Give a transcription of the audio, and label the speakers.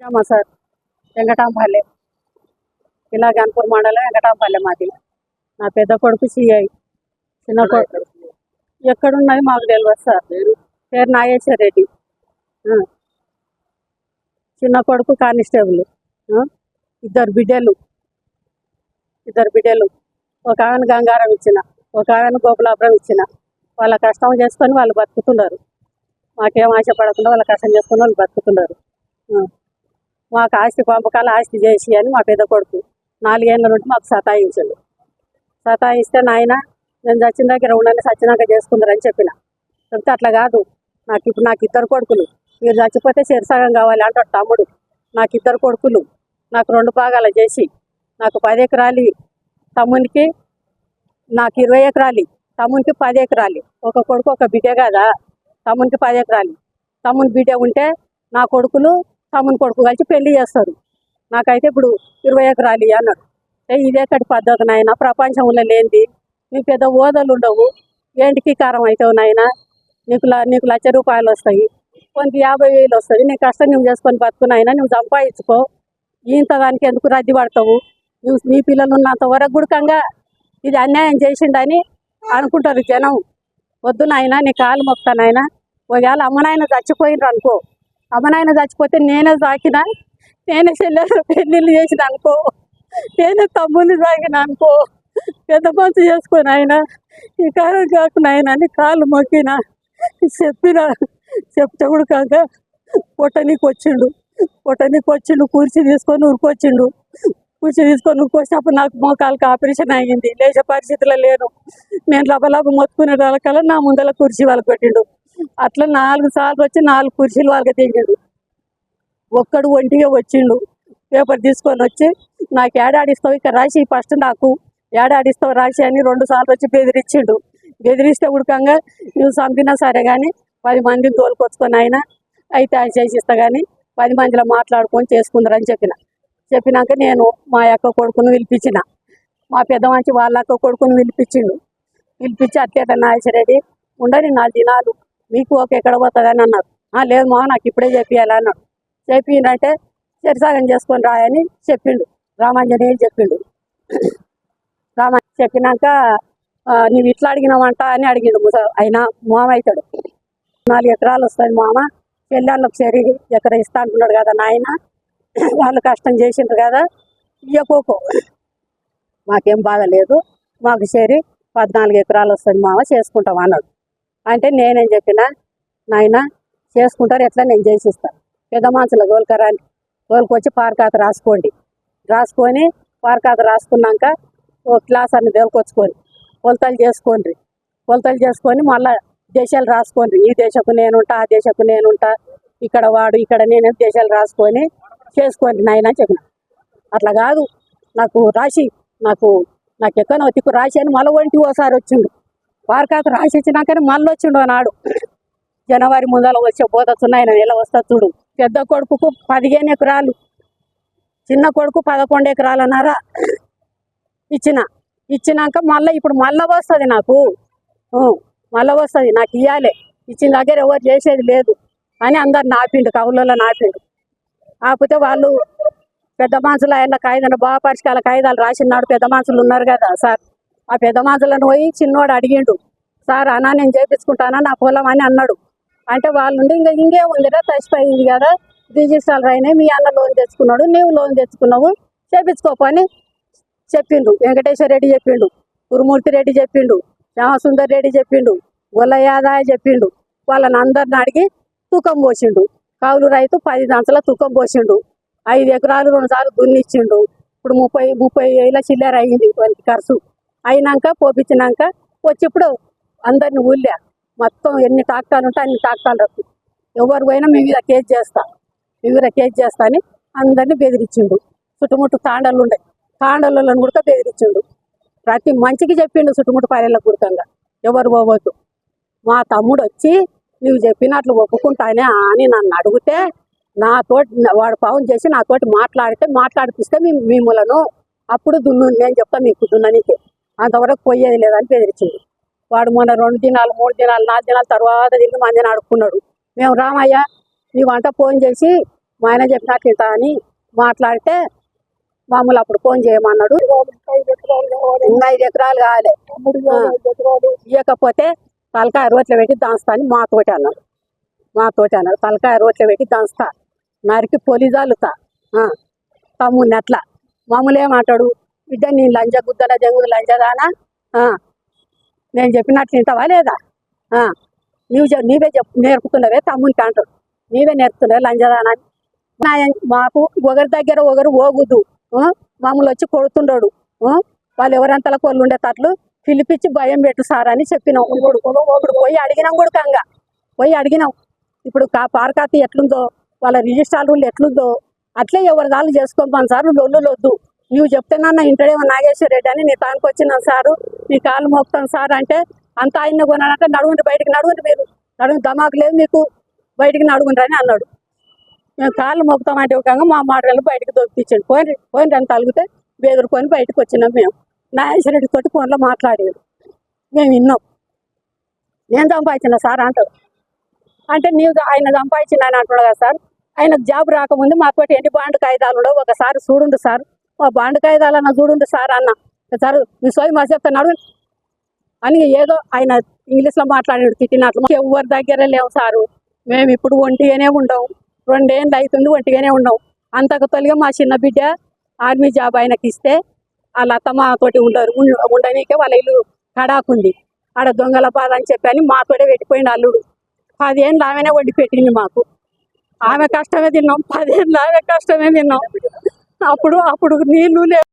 Speaker 1: మా సార్ వెంకటాంపల్లె ఇలా గన్పూర్ మండలం వెంకటాంపల్లె మాది. నా పెద్ద కొడుకు సిఐ, చిన్న కొడుకు ఎక్కడున్నది మాకు తెలియదు సార్. పేరు నాగేశ్వర రెడ్డి. చిన్న కొడుకు కానిస్టేబుల్. ఇద్దరు బిడ్డలు ఒక ఆమెను గంగారం ఇచ్చిన, ఒక ఆమెను గోపులాపురం ఇచ్చిన. వాళ్ళ కష్టం చేసుకొని వాళ్ళు బతుకుతున్నారు. మాకేం ఆశపడకుండా వాళ్ళ కష్టం చేసుకొని వాళ్ళు బతుకుతున్నారు. మాకు ఆస్తి పంపకాలు ఆస్తి చేసి అని మా పెద్ద కొడుకు 4 ఏళ్ళ నుండి మాకు సతాయిస్తే నాయన నేను చచ్చిన దగ్గర ఉండాలి, చచ్చినాక చేసుకుందరని చెప్పిన. చెప్తే అట్లా కాదు, నాకు 2 కొడుకులు, మీరు చచ్చిపోతే సగం కావాలి అంటాడు తమ్ముడు. నాకు 2 కొడుకులు, నాకు 2 భాగాలు చేసి నాకు 10 ఎకరాలు, తమ్మునికి నాకు 20 ఎకరాలు, తమ్మునికి 10 ఎకరాలు. ఒక కొడుకు ఒక బిడ్డ కదా, తమ్మునికి 10 ఎకరాలు. తమ్ముని బిడ్డ ఉంటే నా కొడుకులు తమ్ముని కొడుకు కలిసి పెళ్లి చేస్తారు. నాకైతే ఇప్పుడు 20 ఎకరాలు అన్నాడు. ఇదేకటి పద్ధతి నాయన, ప్రపంచంలో లేనిది. నీ పెద్ద ఓదలు ఉండవు, ఏంటికి కారం అవుతావు నాయన. నీకు ₹1,00,000 వస్తాయి, కొంత 50,000 వస్తుంది. నీ కష్టం నువ్వు చేసుకొని బతుకునైనా నువ్వు సంపాదించుకో. ఇంత దానికి ఎందుకు రద్దీ పడతావు? నీ పిల్లలు ఉన్నంత వరకు గుడకంగా ఇది అన్యాయం చేసిండని అనుకుంటారు జనం. వద్దు నాయన, నీ కాలు మొక్తానైనా. ఒకవేళ అమ్మనాయన చచ్చిపోయినరు అనుకో, అమ్మనాయన చచ్చిపోతే నేనే సాకినా, నేనే చెల్లెలు పెళ్ళిళ్ళు చేసిన అనుకో, నేనే తమ్ముని సాగిన అనుకో, పెద్ద మనసు చేసుకొని ఆయన ఈ కాలం కాకునైనా నీ కాళ్ళు మొక్కిన చెప్తే కూడా కాక పొట్టనీకి వచ్చిండు. కుర్చీ తీసుకొని ఉరికొచ్చిండు. ఉరికొచ్చినప్పుడు నాకు మోకాలకు ఆపరేషన్ అయ్యింది, లేచే పరిస్థితిలో లేను. నేను లబలబ మొత్తుకునే వాళ్ళకల్లా నా ముందర కుర్చీ వాళ్ళకి పెట్టిండు. అట్లా 4 సార్లు వచ్చి 4 కుర్చీలు వాళ్ళకి దిగాడు. ఒక్కడు ఒంటిగా వచ్చిండు, పేపర్ తీసుకొని వచ్చి నాకు ఏడాడిస్తావు ఇక్కడ రాసి, ఫస్ట్ నాకు ఏడాడిస్తావు రాసి అని 2 సార్లు వచ్చి బెదిరించిండు. బెదిరిస్తే ఉడకంగా నువ్వు చంపినా సరే కానీ 10 మందిని తోలుకొచ్చుకొని ఆయన అయితే అది చేసిస్తా కానీ 10 మందిలో మాట్లాడుకొని చేసుకుందరని చెప్పినాక నేను మా అక్క కొడుకును పిలిపించిన, మా పెద్ద మంచి వాళ్ళ అక్క కొడుకును పిలిపించి అట్లేట నాగేశ్వరరెడ్డి ఉండని 4 దినాలు మీకు ఎక్కడ పోతుందని అన్నారు. లేదు మా నాకు ఇప్పుడే చెప్పియాలి అన్నాడు. చెప్పిందంటే సరిసాగం చేసుకొని రాయని చెప్పిండు. రామాంజనేయులు చెప్పిండు. చెప్పినాక నువ్వు ఇట్లా అడిగినావంట అని అడిగిండు. అయినా మామ అవుతాడు. 4 ఎకరాలు వస్తుంది మామ, పెళ్ళాళ్ళకు సరి ఎకరా ఇస్తా అంటున్నాడు కదా నాయన, వాళ్ళు కష్టం చేసిండ్రు కదా, ఇయ్యకోకో మాకేం బాధ లేదు, మాకు సరి 14 ఎకరాలు వస్తుంది మామ, చేసుకుంటాం అన్నాడు. అంటే నేనేం చెప్పిన, నాయన చేసుకుంటారు ఎట్లా, నేను చేసిస్తాను. పెద్ద మనుషుల తోలుకొచ్చి పారకాత రాసుకొని పారకాత రాసుకున్నాక ఓ క్లాస్ అన్ని తోలుకొచ్చుకొని కొలతలు చేసుకొని మళ్ళీ దేశాలు రాసుకోండి. ఈ దేశకు నేనుంటా, ఆ దేశకు నేనుంటా, ఇక్కడ వాడు ఇక్కడ నేను దేశాలు రాసుకొని చేసుకోండి నాయన అని చెప్పిన. అట్లా కాదు, నాకు రాసి నాకు ఎక్కనో తిక్కు రాసి అని మళ్ళీ ఒంటి ఓసారి వచ్చిండు. పారకాత రాసి ఇచ్చినాకనే మళ్ళీ వచ్చిండు నాడు. జనవరి ముందర వచ్చే పోతున్నాయన ఎలా వస్తా చూడు. పెద్ద కొడుకుకు 15 ఎకరాలు, చిన్న కొడుకు 11 ఎకరాలన్నారా ఇచ్చినాక మళ్ళీ ఇప్పుడు మళ్ళీ వస్తుంది నాకు ఇవ్వాలి. ఇచ్చిన దగ్గర ఎవరు చేసేది లేదు అని అందరు నాపిండు, కవులలో నాపిండు. ఆపితే వాళ్ళు పెద్ద మనుషులు ఆయన కాయిదాలు బాగా పరిష్కాల కాయిదాలు రాసినాడు. పెద్ద మనుషులు ఉన్నారు కదా సార్, ఆ పెద్ద మనుషులను పోయి చిన్నోడు అడిగిండు, సార్ అన్నా నేను చేయించుకుంటానా నా పొలం అని అన్నాడు. అంటే వాళ్ళు ఇంకేముందిరా, తచ్చిపోయింది కదా, రిజిస్ట్రాలు అయినాయి, మీ అన్న లోన్ తెచ్చుకున్నాడు, నీవు లోన్ తెచ్చుకున్నావు, చేయించుకోపని చెప్పిండు. వెంకటేశ్వర రెడ్డి చెప్పిండు, గురుమూర్తి రెడ్డి చెప్పిండు, శ్యామసుందర్ రెడ్డి చెప్పిండు, గొల్ల యాదాయ చెప్పిండు. వాళ్ళని అందరిని అడిగి తూకం పోసిండు. కౌలు రైతు 10 దంచల తూకం పోసిండు. 5 ఎకరాలు 2 సార్లు దున్నిచ్చిండు. ఇప్పుడు 30,000 చిల్లర అయింది వాళ్ళకి ఖర్చు. అయినాక పోపించినాక వచ్చి ఇప్పుడు అందరిని ఊళ్ళే మొత్తం ఎన్ని టాక్టాలు ఉంటే అన్ని టాక్టాలు రద్దు, ఎవరు పోయినా మీ మీద కేసు చేస్తా అని అందరినీ బెదిరించిండు. చుట్టుముట్టు తాండలు ఉండే తాండలను కూడా బెదిరించిండు. ప్రతి మంచికి చెప్పిండు చుట్టుముట్టు పల్లెలకు గుర్తంగా ఎవరు పోవద్దు. మా తమ్ముడు వచ్చి నువ్వు చెప్పినట్లు ఒప్పుకుంటానే అని నన్ను అడిగితే వాడు పవన్ చేసి నాతోటి మాట్లాడిపిస్తే మిమ్మలను అప్పుడు నేను చెప్తా మీకు దున్ననికి, అంతవరకు పోయేది లేదని బెదిరించిండు. వాడు మొన్న 2 దినాలు 3 దినాలు 4 దినాల తర్వాత తిరిగి మందిని అడుక్కున్నాడు. మేము రామయ్య నీ వంట ఫోన్ చేసి మా ఆయన చెప్పినట్లు ఇంత అని మాట్లాడితే మామూలు అప్పుడు ఫోన్ చేయమన్నాడు. ఇంకా 5 ఎకరాలు కావాలి, ఇవ్వకపోతే తలకాయ రోట్లో పెట్టి దాంస్తా అని మాతోటి అన్నాడు. తలకాయ రోట్లో పెట్టి దాంస్తా, నరికి పొలి జల్లుతా తమ్ముడిని అట్లా. మామూలు ఏమంటాడు, బిడ్డ నీ లంజ గుద్దల జంగుడు లంజదానా, నేను చెప్పినట్లు వింటావా లేదా, నీవే నేర్పుతున్నావే తమ్మునికి అంటాడు. నీవే నేర్పుతున్నావే లంజదానా అని. మాకు ఒకరి దగ్గర ఒకరు పోగుద్దు, మామూలు వచ్చి కొడుతుండడు. వాళ్ళు ఎవరంతలా కొళ్ళు ఉండేటట్లు పిలిపించి భయం పెట్టు సార్ అని చెప్పినాం. ఇప్పుడు పోయి అడిగినాం కూడా, పోయి అడిగినాం. ఇప్పుడు పార్కాతి ఎట్లుందో, వాళ్ళ రిజిస్ట్రార్ రూల్ ఎట్లుందో అట్లే ఎవరి దాళ్ళు చేసుకోమని సార్. లొల్లు వద్దు, నువ్వు చెప్తున్నాన్న ఇంటడేమో నాగేశ్వర రెడ్డి అని నీ తానికి వచ్చినాను సారు, నీ కాళ్ళు మోపుతాను సార్ అంటే అంత ఆయన కొనాలంటే నడుగుండి బయటికి నడుగుండి, మీరు నడుగు దమాకు లేదు మీకు, బయటికి నడుగుండ్రు అని అన్నాడు. మేము కాళ్ళు మోపుతామంటే ఒక మా మాటలు బయటకు దొరికించండి, పోయిన అని తలిగితే బెదిరుకొని బయటకు వచ్చినాం. మేము నాగేశ్వర రెడ్డి తోటి ఫోన్లో మాట్లాడేది మేము విన్నాం. నేను సంపాదించిన సార్ అంటాడు. అంటే నీవు ఆయన సంపాదించిన ఆయన అంటున్నాడు కదా సార్. ఆయనకు జాబ్ రాకముందు మాతోటి ఎన్ని బాండ్ కాగితాలు ఒకసారి చూడుండు సార్, మా బాండ్ కాగితాలన్నా చూడుండు సార్ అన్న. సార్ మీ సోయి మా చెప్తున్నాడు అని ఏదో ఆయన ఇంగ్లీష్లో మాట్లాడాడు తిట్టినట్లు. ఎవరి దగ్గర లేవు సారు, మేము ఇప్పుడు ఒంటిగానే ఉండవు, 2 ఏళ్ళు అవుతుంది ఒంటిగానే ఉండవు. అంతకు తొలిగా మా చిన్న బిడ్డ ఆర్మీ జాబ్ ఆయనకి ఇస్తే వాళ్ళ అత్తమ్మ తోటి ఉండనీకే వాళ్ళ ఇల్లు కడాకుంది, ఆడ దొంగల బాధ అని చెప్పని మాతోటే పెట్టిపోయింది అల్లుడు. 10 ఏళ్ళు ఆమెనే వండి పెట్టింది మాకు. ఆమె కష్టమే తిన్నాం, 10 ఏళ్ళు ఆమె కష్టమే తిన్నాం. అప్పుడు నీళ్ళు